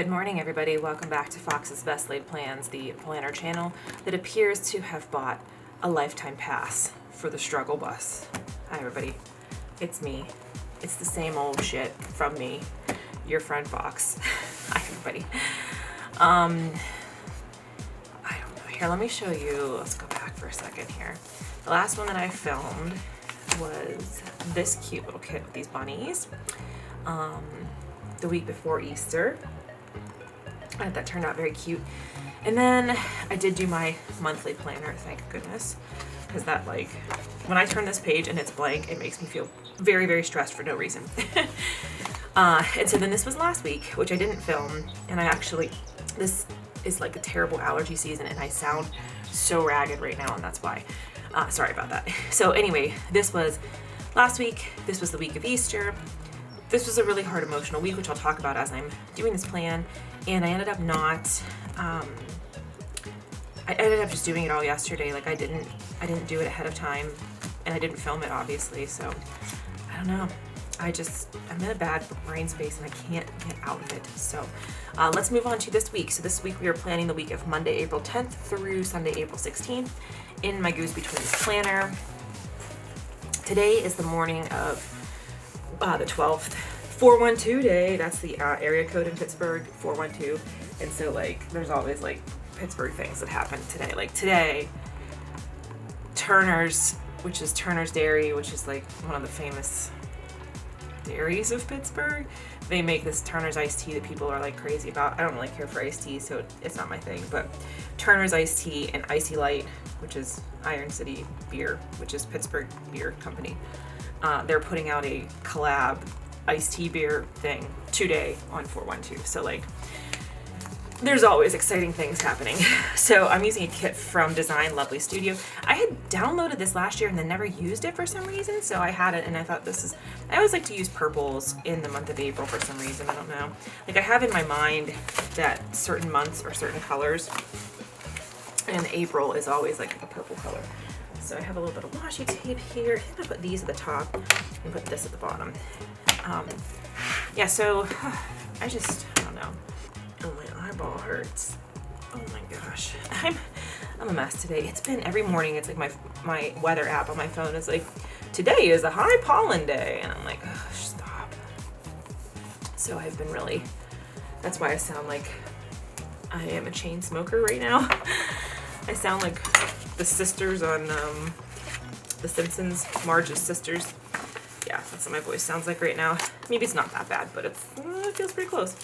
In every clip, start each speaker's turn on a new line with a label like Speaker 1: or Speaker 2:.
Speaker 1: Good morning, everybody. Welcome back to Fox's Best Laid Plans, the planner channel that appears to have bought a lifetime pass for the struggle bus. Hi, everybody. It's me. It's the same old shit from me, your friend Fox. Hi, everybody. I don't know. Here, let me show you. Let's go back for a second here. The last one that I filmed was this cute little kit with these bunnies. The week before Easter. That turned out very cute. And then I did do my monthly planner, thank goodness. Because that, like, when I turn this page and it's blank, it makes me feel very, very stressed for no reason. And so then this was last week, which I didn't film. And I actually, this is like a terrible allergy season and I sound so ragged right now, and that's why. Sorry about that. So anyway, this was last week. This was the week of Easter. This was a really hard emotional week, which I'll talk about as I'm doing this plan. And I ended up I ended up just doing it all yesterday. Like I didn't do it ahead of time, and I didn't film it obviously. So I don't know. I'm in a bad brain space and I can't get out of it. So let's move on to this week. So this week we are planning the week of Monday, April 10th through Sunday, April 16th in my Goose Betweens planner. Today is the morning of the 12th, 412 day. That's the area code in Pittsburgh, 412. And so like there's always like Pittsburgh things that happen today. Like today, Turner's, which is Turner's Dairy, which is like one of the famous dairies of Pittsburgh. They make this Turner's iced tea that people are like crazy about. I don't really care for iced tea, so it's not my thing, but Turner's iced tea and Icy Light, which is Iron City beer, which is Pittsburgh beer company. They're putting out a collab iced tea beer thing today on 412. So like, there's always exciting things happening. So I'm using a kit from Design Lovely Studio. I had downloaded this last year and then never used it for some reason. So I had it and I thought I always like to use purples in the month of April for some reason. I don't know. Like I have in my mind that certain months or certain colors, and April is always like a purple color. So I have a little bit of washi tape here. I think I put these at the top and put this at the bottom. Yeah, so I don't know. Oh, my eyeball hurts. Oh my gosh. I'm a mess today. It's been every morning. It's like my weather app on my phone is like, today is a high pollen day. And I'm like, oh, stop. So I've been that's why I sound like I am a chain smoker right now. I sound like the sisters on The Simpsons, Marge's sisters. Yeah, that's what my voice sounds like right now. Maybe it's not that bad, but it feels pretty close.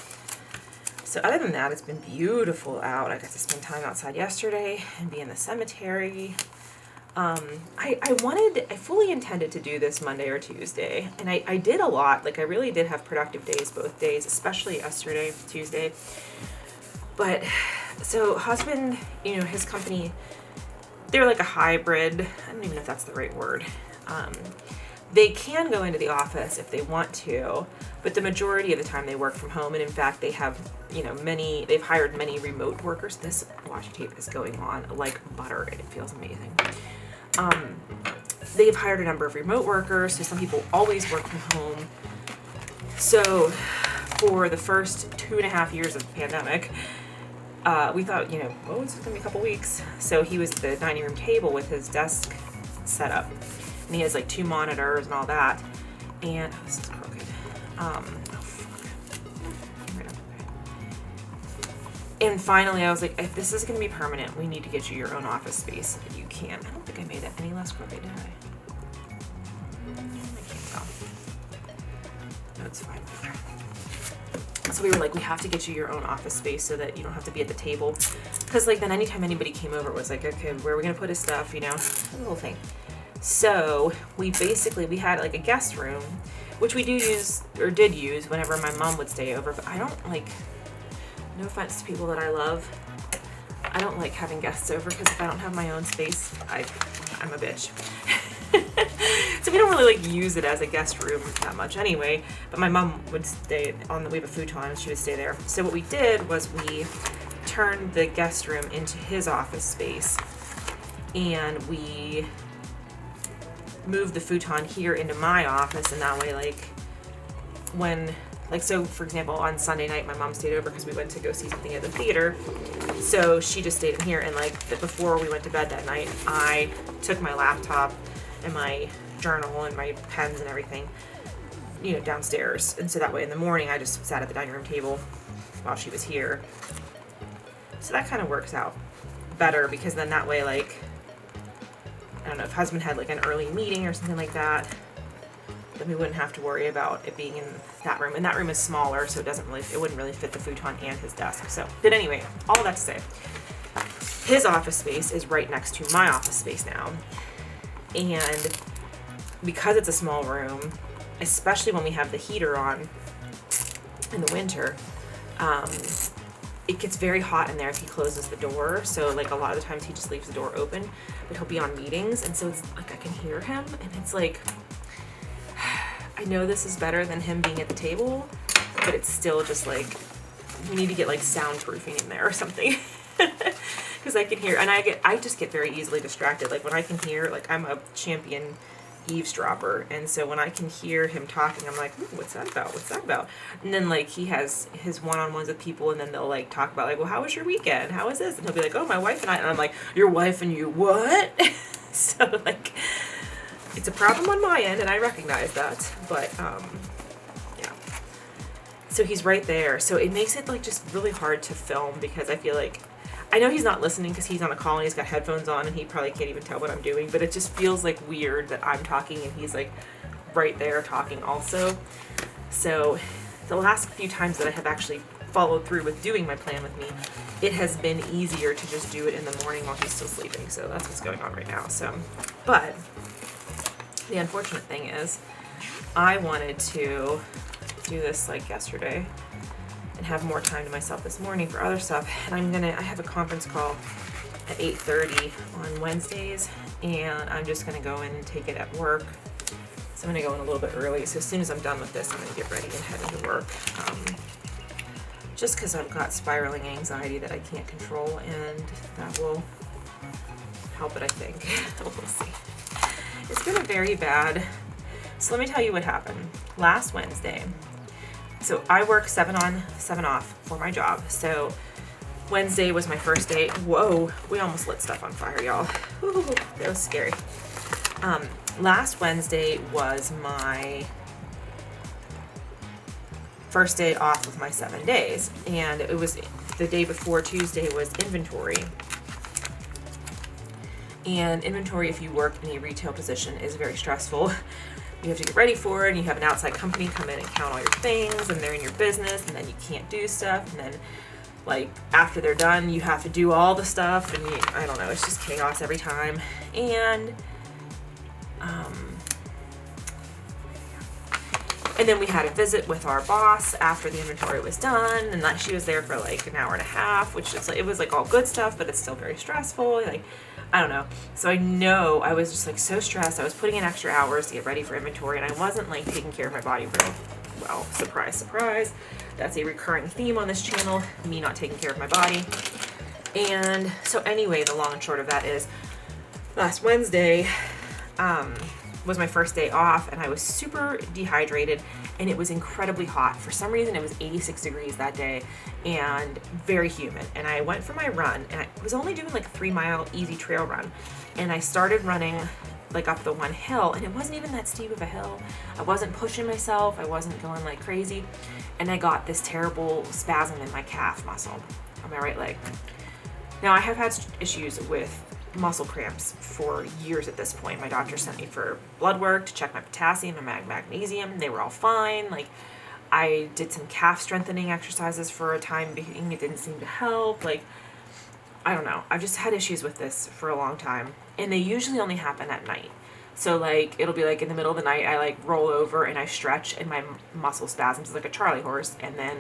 Speaker 1: So other than that, it's been beautiful out. I got to spend time outside yesterday and be in the cemetery. I fully intended to do this Monday or Tuesday, and I did a lot. Like I really did have productive days both days, especially yesterday, Tuesday. But so husband, his company, they're like a hybrid. I don't even know if that's the right word. They can go into the office if they want to, but the majority of the time they work from home. And in fact, they have, they've hired many remote workers. This washi tape is going on like butter and it feels amazing. They've hired a number of remote workers, so some people always work from home. So for the first 2.5 years of the pandemic, we thought, it's gonna be a couple weeks. So he was at the dining room table with his desk set up. And he has like 2 monitors and all that. And this is crooked. And finally I was like, if this is gonna be permanent, we need to get you your own office space so that you can. I don't think I made it any less crooked, did I? I can't tell. No, it's fine. So we were like, we have to get you your own office space so that you don't have to be at the table. Because like then anytime anybody came over, it was like, okay, where are we gonna put his stuff, the whole thing. So we had like a guest room, which we did use whenever my mom would stay over, but I don't like, no offense to people that I love, I don't like having guests over because if I don't have my own space, I'm a bitch. So we don't really like use it as a guest room that much anyway, but my mom would stay we have a futon and she would stay there. So what we did was we turned the guest room into his office space and we moved the futon here into my office, and that way like when Like, so for example, on Sunday night, my mom stayed over because we went to go see something at the theater. So she just stayed in here, and like before we went to bed that night, I took my laptop and my journal and my pens and everything, you know, downstairs. And so that way in the morning, I just sat at the dining room table while she was here. So that kind of works out better, because then that way, like, I don't know, if husband had like an early meeting or something like that, then we wouldn't have to worry about it being in that room. And that room is smaller, so it wouldn't really fit the futon and his desk. So, but anyway, all that to say, his office space is right next to my office space now. And because it's a small room, especially when we have the heater on in the winter, it gets very hot in there if he closes the door. So like a lot of the times he just leaves the door open, but he'll be on meetings. And so it's like, I can hear him, and it's like, I know this is better than him being at the table, but it's still just like, we need to get like soundproofing in there or something. Because I can hear, and I just get very easily distracted. Like when I can hear, like I'm a champion eavesdropper, and so when I can hear him talking, I'm like, what's that about? What's that about? And then like he has his one-on-ones with people, and then they'll like talk about like, well, how was your weekend? How was this? And he'll be like, oh, my wife and I, and I'm like, your wife and you what? So like, it's a problem on my end, and I recognize that, but yeah. So he's right there, so it makes it like just really hard to film, because I feel like, I know he's not listening because he's on a call and he's got headphones on and he probably can't even tell what I'm doing, but it just feels like weird that I'm talking and he's like right there talking also. So the last few times that I have actually followed through with doing my plan with me, it has been easier to just do it in the morning while he's still sleeping. So that's what's going on right now. So, but the unfortunate thing is I wanted to do this like yesterday and have more time to myself this morning for other stuff. And I have a conference call at 8:30 on Wednesdays, and I'm just gonna go in and take it at work. So I'm gonna go in a little bit early. So as soon as I'm done with this, I'm gonna get ready and head into work. Just because I've got spiraling anxiety that I can't control, and that will help it, I think. We'll see. It's been a very bad, so let me tell you what happened. Last Wednesday, so I work 7 on, 7 off for my job. So Wednesday was my first day. Whoa, we almost lit stuff on fire, y'all. Ooh, that was scary. Last Wednesday was my first day off of my 7 days. And it was the day before Tuesday was inventory. And inventory, if you work in a retail position, is very stressful. You have to get ready for it, and you have an outside company come in and count all your things, and they're in your business, and then you can't do stuff, and then like after they're done, you have to do all the stuff, and I don't know, it's just chaos every time. And then we had a visit with our boss after the inventory was done, and that she was there for like an hour and a half, which is like, it was like all good stuff, but it's still very stressful. Like, I don't know. So I know I was just like so stressed. I was putting in extra hours to get ready for inventory, and I wasn't like taking care of my body real well. Surprise, surprise. That's a recurring theme on this channel, me not taking care of my body. And so anyway, the long and short of that is last Wednesday, was my first day off, and I was super dehydrated, and it was incredibly hot. For some reason, it was 86 degrees that day and very humid. And I went for my run, and I was only doing like a 3-mile easy trail run. And I started running like up the one hill, and it wasn't even that steep of a hill. I wasn't pushing myself. I wasn't going like crazy. And I got this terrible spasm in my calf muscle on my right leg. Now, I have had issues with muscle cramps for years at this point. My doctor sent me for blood work to check my potassium and my magnesium. They were all fine. Like, I did some calf strengthening exercises for a time being. It didn't seem to help. Like, I don't know. I've just had issues with this for a long time. And they usually only happen at night. So, like, it'll be like in the middle of the night, I like roll over and I stretch and my muscle spasms like a Charlie horse. And then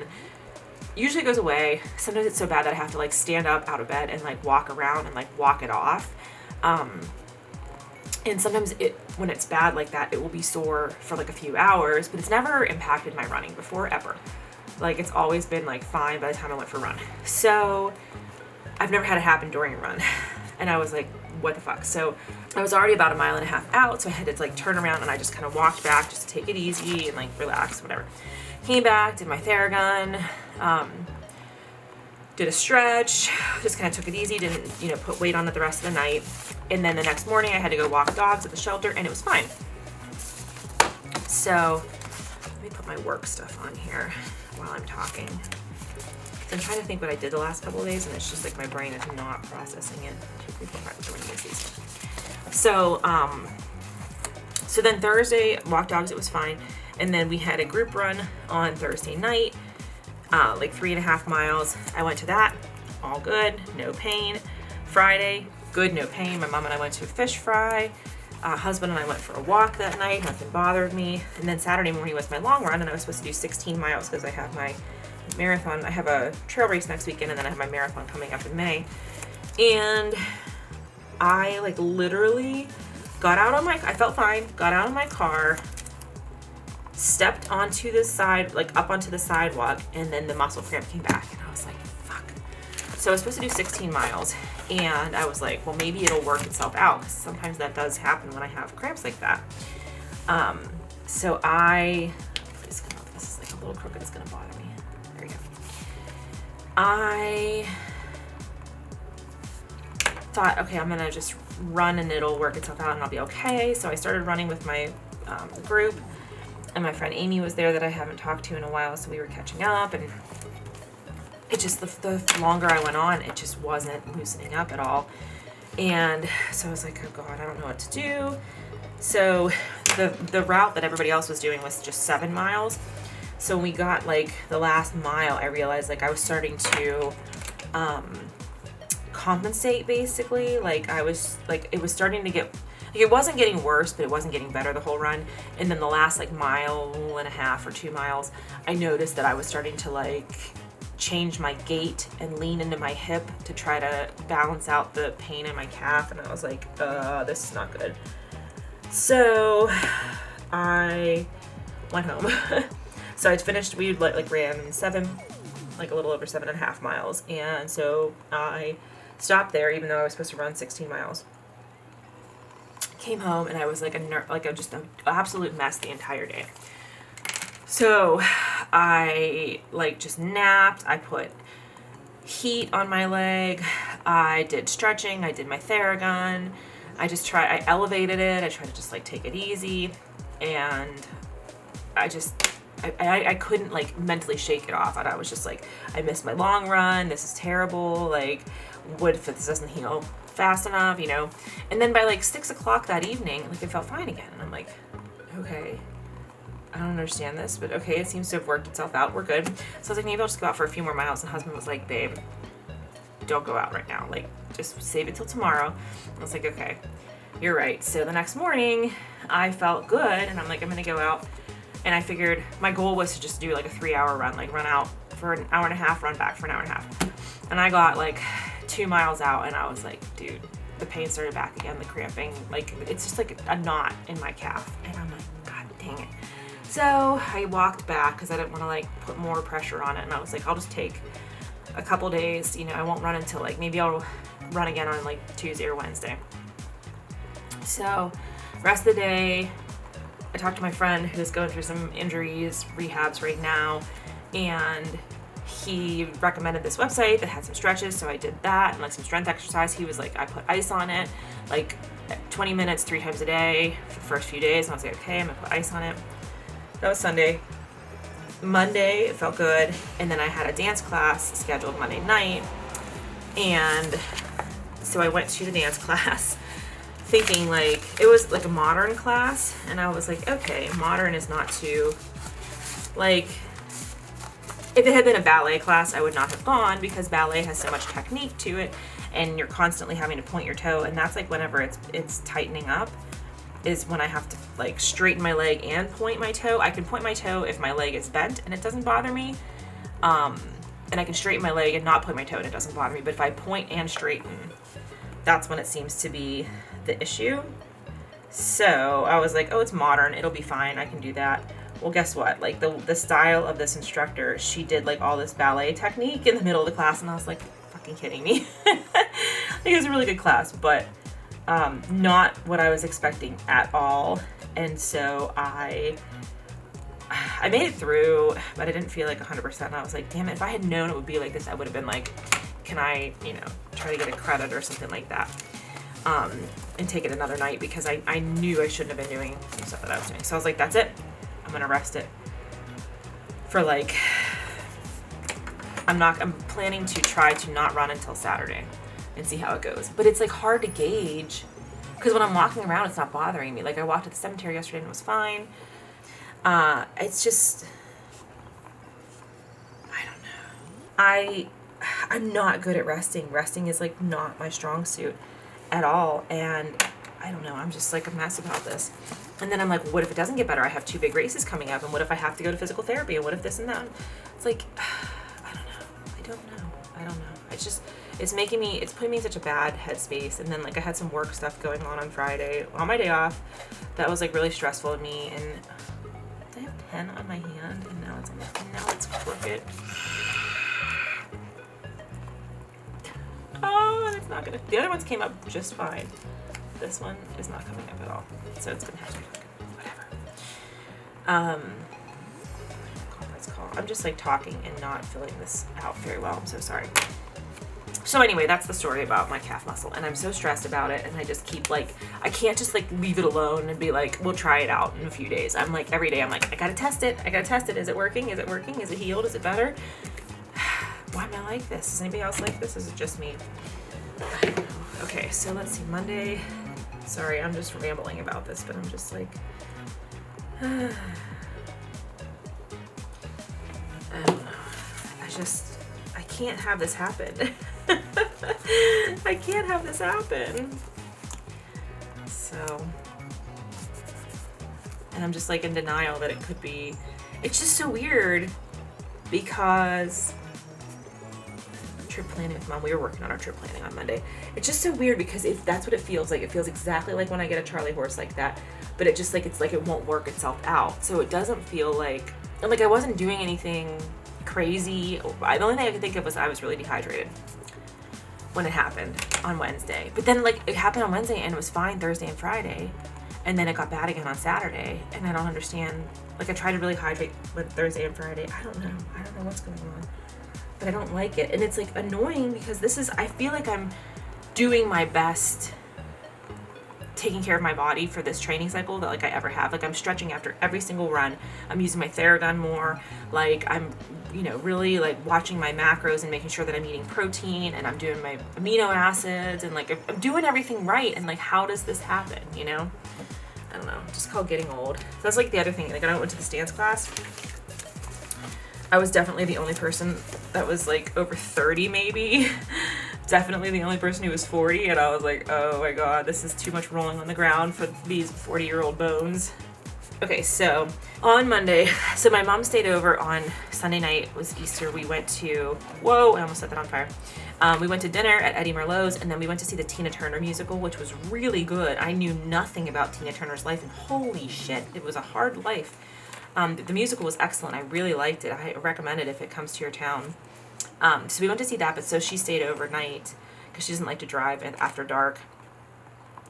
Speaker 1: usually it goes away. Sometimes it's so bad that I have to like stand up out of bed and like walk around and like walk it off. And sometimes when it's bad like that, it will be sore for like a few hours, but it's never impacted my running before, ever. Like, it's always been like fine by the time I went for a run. So I've never had it happen during a run. And I was like, what the fuck? So I was already about 1.5 miles out, so I had to like turn around, and I just kind of walked back just to take it easy and like relax, whatever. Came back, did my Theragun, did a stretch, just kind of took it easy, didn't, put weight on it the rest of the night. And then the next morning I had to go walk dogs at the shelter and it was fine. So let me put my work stuff on here while I'm talking. So I'm trying to think what I did the last couple of days and it's just like my brain is not processing it. 2, 3, 4, 5, 6. So, so then Thursday, walked dogs, it was fine. And then we had a group run on Thursday night, like 3.5 miles. I went to that, all good, no pain. Friday, good, no pain. My mom and I went to a fish fry. Husband and I went for a walk that night, nothing bothered me. And then Saturday morning was my long run and I was supposed to do 16 miles because I have my marathon. I have a trail race next weekend and then I have my marathon coming up in May. And I like literally got out on I felt fine, got out of my car, stepped onto the side, like up onto the sidewalk, and then the muscle cramp came back and I was like, fuck. So I was supposed to do 16 miles and I was like, well, maybe it'll work itself out because sometimes that does happen when I have cramps like that. So please come up, this is like a little crooked, it's gonna bother me. There we go. I thought, okay, I'm gonna just run and it'll work itself out and I'll be okay. So I started running with my group. And my friend Amy was there that I haven't talked to in a while, so we were catching up, and it just, the longer I went on, it just wasn't loosening up at all. And so I was like, oh God, I don't know what to do. So the route that everybody else was doing was just 7 miles. So when we got like the last mile, I realized like I was starting to compensate basically. Like I was, like it was starting to get, it wasn't getting worse, but it wasn't getting better the whole run. And then the last like 1.5 miles or 2 miles, I noticed that I was starting to like change my gait and lean into my hip to try to balance out the pain in my calf. And I was like, this is not good. So I went home. So I'd finished, we like ran like a little over 7.5 miles. And so I stopped there, even though I was supposed to run 16 miles. Came home and I was like just an absolute mess the entire day. So I like just napped. I put heat on my leg. I did stretching. I did my Theragun. I elevated it. I tried to just like take it easy. And I couldn't like mentally shake it off. And I was just like, I missed my long run. This is terrible. Like, what if this doesn't heal fast enough, And then by like 6 o'clock that evening, like it felt fine again. And I'm like, okay, I don't understand this, but okay, it seems to have worked itself out. We're good. So I was like, maybe I'll just go out for a few more miles. And husband was like, babe, don't go out right now. Like, just save it till tomorrow. I was like, okay, you're right. So the next morning I felt good and I'm like, I'm going to go out. And I figured my goal was to just do like a 3-hour run, like run out for an hour and a half, run back for an hour and a half. And I got like 2 miles out and I was like, dude, the pain started back again, the cramping, like it's just like a knot in my calf. And I'm like, God dang it. So I walked back because I didn't want to like put more pressure on it. And I was like, I'll just take a couple days, I won't run until like, maybe I'll run again on like Tuesday or Wednesday. So rest of the day, I talked to my friend who's going through some injuries, rehabs right now, and he recommended this website that had some stretches, so I did that and like some strength exercise. He was like, I put ice on it, like 20 minutes 3 times a day for the first few days, and I was like, okay, I'm gonna put ice on it. That was Sunday. Monday, it felt good, and then I had a dance class scheduled Monday night, and so I went to the dance class thinking like, it was like a modern class, and I was like, okay, modern is not too, like, if it had been a ballet class, I would not have gone because ballet has so much technique to it and you're constantly having to point your toe. And that's like whenever it's tightening up is when I have to like straighten my leg and point my toe. I can point my toe if my leg is bent and it doesn't bother me. And I can straighten my leg and not point my toe and it doesn't bother me. But if I point and straighten, that's when it seems to be the issue. So I was like, oh, it's modern. It'll be fine. I can do that. Well, guess what? Like the style of this instructor, she did like all this ballet technique in the middle of the class, and I was like, fucking kidding me. It was a really good class, but not what I was expecting at all. And so I I made it through, but I didn't feel like 100%. I was like, damn it, if I had known it would be like this, I would have been like, can I, try to get a credit or something like that, and take it another night, because I knew I shouldn't have been doing the stuff that I was doing. So I was like, that's it. I'm going to rest it for like, I'm planning to try to not run until Saturday and see how it goes. But it's like hard to gauge, because when I'm walking around, it's not bothering me. Like I walked to the cemetery yesterday and it was fine. It's just, I don't know. I'm not good at resting. Resting is like not my strong suit at all. And I don't know. I'm just like a mess about this. And then I'm like, what if it doesn't get better? I have 2 big races coming up. And what if I have to go to physical therapy? And what if this and that? It's like, I don't know. It's putting me in such a bad headspace. And then like I had some work stuff going on Friday on my day off that was like really stressful to me. And I have 10 on my hand, and now it's crooked. Oh, it's not gonna. The other ones came up just fine. This one is not coming up at all, so it's gonna have to be whatever. Conference call. I'm just like talking and not filling this out very well. I'm so sorry. So anyway, that's the story about my calf muscle, and I'm so stressed about it, and I just keep like, I can't just like leave it alone and be like, we'll try it out in a few days. I'm like, every day I'm like, I gotta test it. Is it working? Is it healed? Is it better? Why am I like this? Is anybody else like this? Is it just me? I don't know. Okay, so let's see, Monday. Sorry, I'm just rambling about this, but I'm just like, I don't know. I can't have this happen. I can't have this happen. So, and I'm just like in denial that it could be. It's just so weird because trip planning with Mom. We were working on our trip planning on Monday. It's just so weird because if that's what it feels like. It feels exactly like when I get a Charlie horse like that, but it just like, it's like it won't work itself out. So it doesn't feel like I wasn't doing anything crazy. The only thing I could think of was I was really dehydrated when it happened on Wednesday. But then like it happened on Wednesday and it was fine Thursday and Friday, and then it got bad again on Saturday, and I don't understand. Like I tried to really hydrate with Thursday and Friday. I don't know what's going on, but I don't like it. And it's like annoying because I feel like I'm doing my best taking care of my body for this training cycle that like I ever have. Like I'm stretching after every single run. I'm using my Theragun more. Like I'm, really like watching my macros and making sure that I'm eating protein, and I'm doing my amino acids, and like I'm doing everything right. And like, how does this happen? I don't know. Just called getting old. So that's like the other thing. Like I went to the stance class. I was definitely the only person that was like over 30 maybe. Definitely the only person who was 40, and I was like, oh my god, this is too much rolling on the ground for these 40-year-old bones. Okay, so on Monday, so my mom stayed over on Sunday night. It was Easter. We went to, I almost set that on fire. We went to dinner at Eddie Merlot's, and then we went to see the Tina Turner musical, which was really good. I knew nothing about Tina Turner's life, and holy shit, it was a hard life. The musical was excellent. I really liked it. I recommend it if it comes to your town. So we went to see that, but so she stayed overnight because she doesn't like to drive after dark.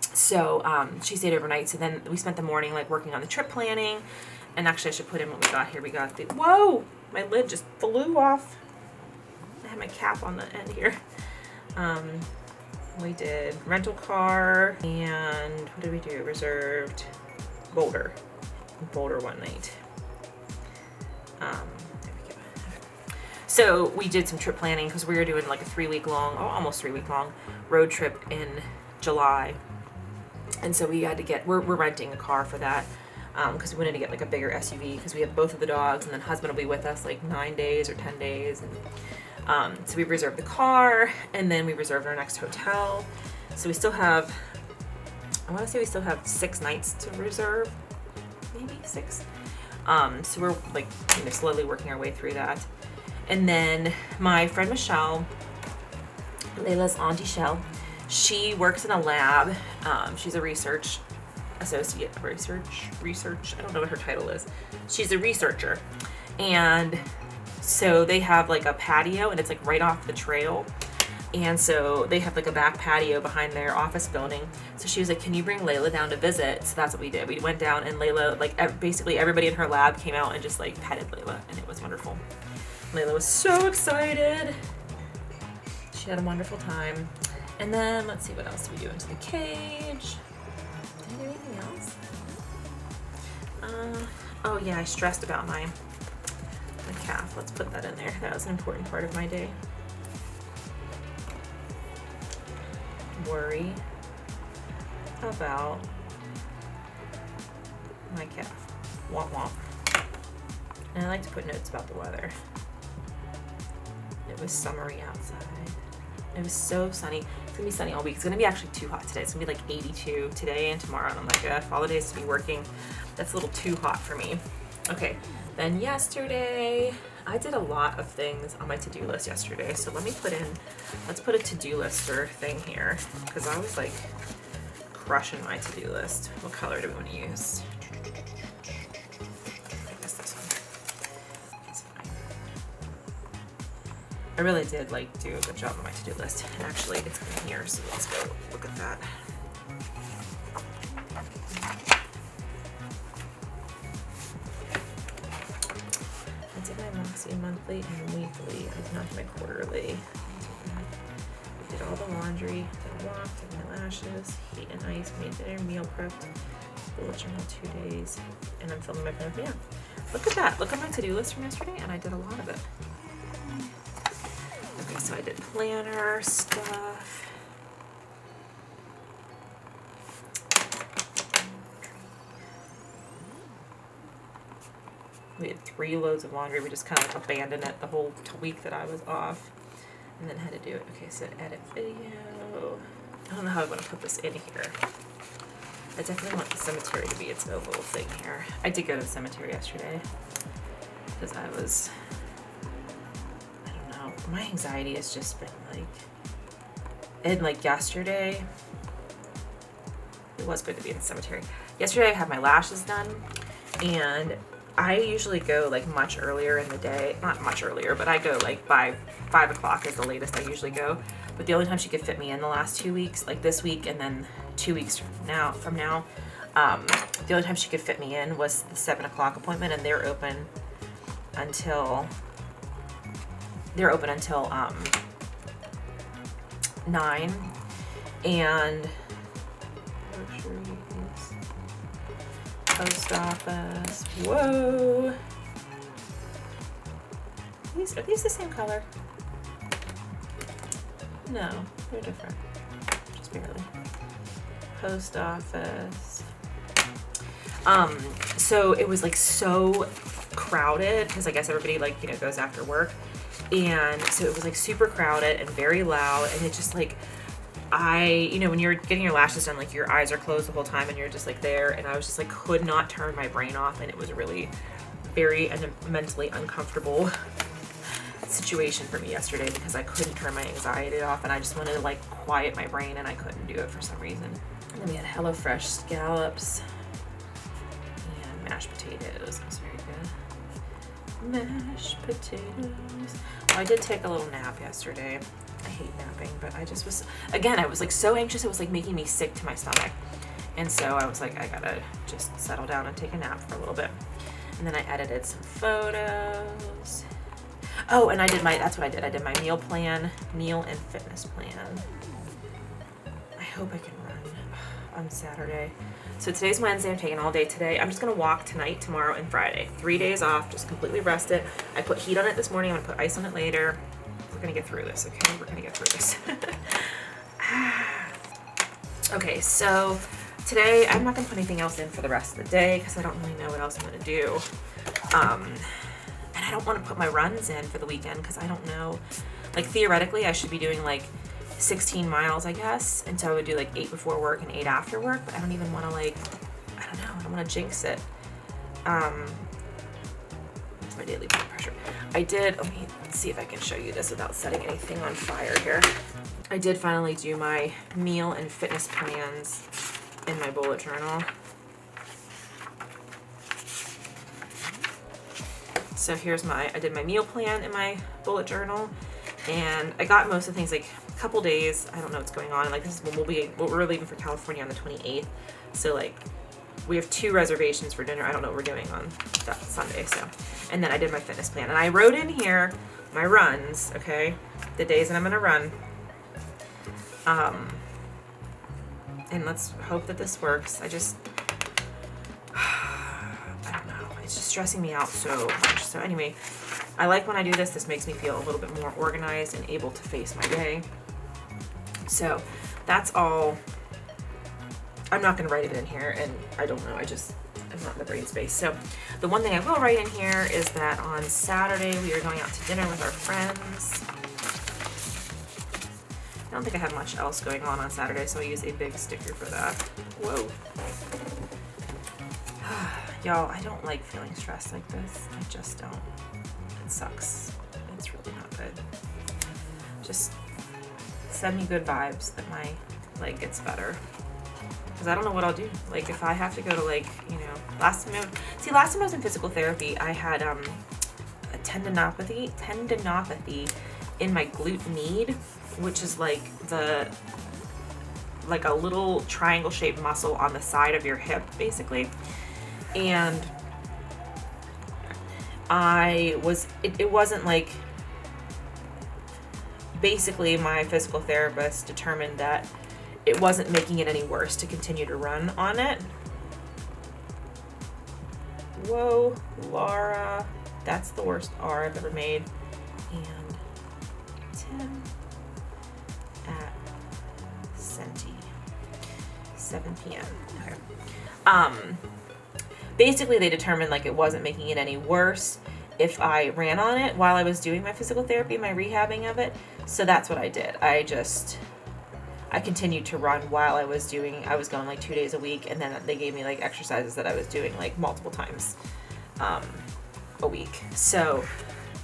Speaker 1: So she stayed overnight. So then we spent the morning like working on the trip planning. And actually I should put in what we got here. We got whoa, my lid just flew off. I have my cap on the end here. We did rental car, and what did we do? Reserved Boulder one night. So we did some trip planning because we were doing like a almost 3 week long road trip in July. And so we had to we're renting a car for that because we wanted to get like a bigger SUV because we have both of the dogs, and then husband will be with us like 9 days or 10 days. And so we reserved the car, and then we reserved our next hotel. So we still have, I want to say we still have 6 nights to reserve, maybe 6. So we're like, slowly working our way through that. And then my friend Michelle, Layla's auntie Shell, she works in a lab. She's a research associate, research. I don't know what her title is. She's a researcher. And so they have like a patio, and it's like right off the trail. And so they have like a back patio behind their office building. So she was like, can you bring Layla down to visit? So that's what we did. We went down and Layla, like basically everybody in her lab came out and just like petted Layla, and it was wonderful. Layla was so excited. She had a wonderful time. And then let's see, what else did we do into the cage? Did I do anything else? Oh yeah, I stressed about my calf. Let's put that in there. That was an important part of my day. Worry about my calf. Womp womp. And I like to put notes about the weather. It was summery outside. It was so sunny. It's gonna be sunny all week. It's gonna be actually too hot today. It's gonna be like 82 today and tomorrow. And I'm like, if all the days to be working, that's a little too hot for me. Okay, then yesterday, I did a lot of things on my to-do list yesterday. So let's put a to-do lister thing here, because I was like crushing my to-do list. What color do we want to use? I guess this one. It's fine. I really did like do a good job on my to-do list. And actually it's in here, so let's go look at that. Monthly and weekly. I did not do my quarterly. I did all the laundry, did a walk, did my lashes, heat and ice, made dinner, meal prepped, bullet journal 2 days, and I'm filming my plan. Yeah, look at that. Look at my to-do list from yesterday, and I did a lot of it. Okay, so I did planner stuff. We had 3 loads of laundry. We just kind of like abandoned it the whole week that I was off, and then had to do it. Okay, so edit video. I don't know how I want to put this in here. I definitely want the cemetery to be its own little thing here. I did go to the cemetery yesterday because I don't know. My anxiety has just been like, and like yesterday, it was good to be in the cemetery. Yesterday I had my lashes done, and I usually go like much earlier in the day. Not much earlier, but I go like by 5 o'clock is the latest I usually go. But the only time she could fit me in the last 2 weeks, like this week and then 2 weeks from now, the only time she could fit me in was the 7 o'clock appointment, and they're open until 9. And post office. Whoa. Are these the same color? No, they're different. Just barely. Post office. So it was like so crowded because I guess everybody like, you know, goes after work. And so it was like super crowded and very loud, and it just like, you know, when you're getting your lashes done, like your eyes are closed the whole time and you're just like there, and I was just like, could not turn my brain off, and it was really very mentally uncomfortable situation for me yesterday because I couldn't turn my anxiety off, and I just wanted to like quiet my brain, and I couldn't do it for some reason. And then we had HelloFresh scallops and mashed potatoes. That was very good. Mashed potatoes. Oh, I did take a little nap yesterday. I hate napping, but I just was, again, I was like so anxious, it was like making me sick to my stomach. And so I was like, I gotta just settle down and take a nap for a little bit. And then I edited some photos. Oh, and that's what I did. I did my meal and fitness plan. I hope I can run on Saturday. So today's Wednesday, I'm taking all day today. I'm just gonna walk tonight, tomorrow, and Friday. 3 days off, just completely rest it. I put heat on it this morning, I'm gonna put ice on it later. We're gonna get through this, okay? We're gonna get through this. Okay, so today I'm not gonna put anything else in for the rest of the day because I don't really know what else I'm gonna do. And I don't want to put my runs in for the weekend because I don't know. Like theoretically, I should be doing like 16 miles, I guess. And so I would do like 8 before work and 8 after work. But I don't even want to like, I don't know. I don't want to jinx it. That's my daily blood pressure. Let me see if I can show you this without setting anything on fire here. I did finally do my meal and fitness plans in my bullet journal. So here's I did my meal plan in my bullet journal, And I got most of the things, like a couple days. I don't know what's going on. Like, this is when we're leaving for California on the 28th. So like, we have 2 reservations for dinner. I don't know what we're doing on that Sunday. So, and then I did my fitness plan, and I wrote in here my runs. Okay, the days that I'm gonna run. And let's hope that this works. I don't know. It's just stressing me out so much. So anyway, I like when I do this. This makes me feel a little bit more organized and able to face my day. So that's all. I'm not going to write it in here, and I don't know. I'm not in the brain space. So the one thing I will write in here is that on Saturday we are going out to dinner with our friends. I don't think I have much else going on Saturday, so I'll use a big sticker for that. Whoa. Y'all, I don't like feeling stressed like this. I just don't. It sucks. It's really not good. Just send me good vibes that my leg gets better. Because I don't know what I'll do. Like, if I have to go to, like, you know, last time I was in physical therapy, I had a tendinopathy in my glute med, which is like a little triangle shaped muscle on the side of your hip, basically. And it wasn't like, basically my physical therapist determined that it wasn't making it any worse to continue to run on it. Whoa, Laura, that's the worst R I've ever made. And 10 at Senti, 7 p.m. Okay. Basically they determined like it wasn't making it any worse if I ran on it while I was doing my physical therapy, my rehabbing of it. So that's what I did. I continued to run while I was going like 2 days a week, and then they gave me like exercises that I was doing like multiple times a week. So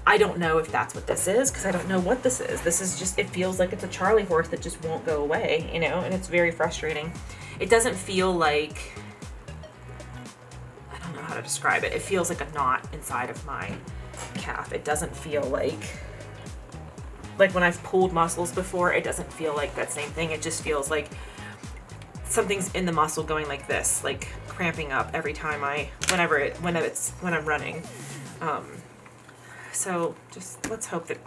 Speaker 1: I don't know if that's what this is, because I don't know what this is. This is just, it feels like it's a Charlie horse that just won't go away, you know, and it's very frustrating. It doesn't feel like, I don't know how to describe it. It feels like a knot inside of my calf. It doesn't feel like when I've pulled muscles before, it doesn't feel like that same thing. It just feels like something's in the muscle going like this, like cramping up every time when I'm running. So just let's hope that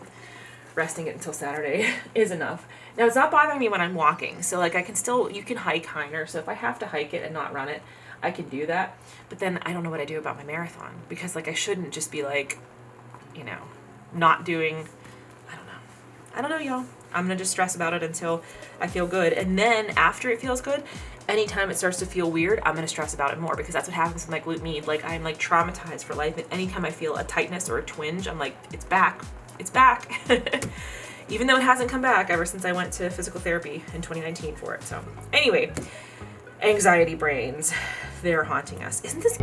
Speaker 1: resting it until Saturday is enough. Now it's not bothering me when I'm walking. So like you can hike Heiner. So if I have to hike it and not run it, I can do that. But then I don't know what I do about my marathon, because like I shouldn't just be like, you know, not doing, I don't know, y'all. I'm going to just stress about it until I feel good. And then after it feels good, anytime it starts to feel weird, I'm going to stress about it more, because that's what happens with my glute med. Like, I'm like traumatized for life. And anytime I feel a tightness or a twinge, I'm like, it's back. It's back. Even though it hasn't come back ever since I went to physical therapy in 2019 for it. So anyway, anxiety brains, they're haunting us. Isn't this...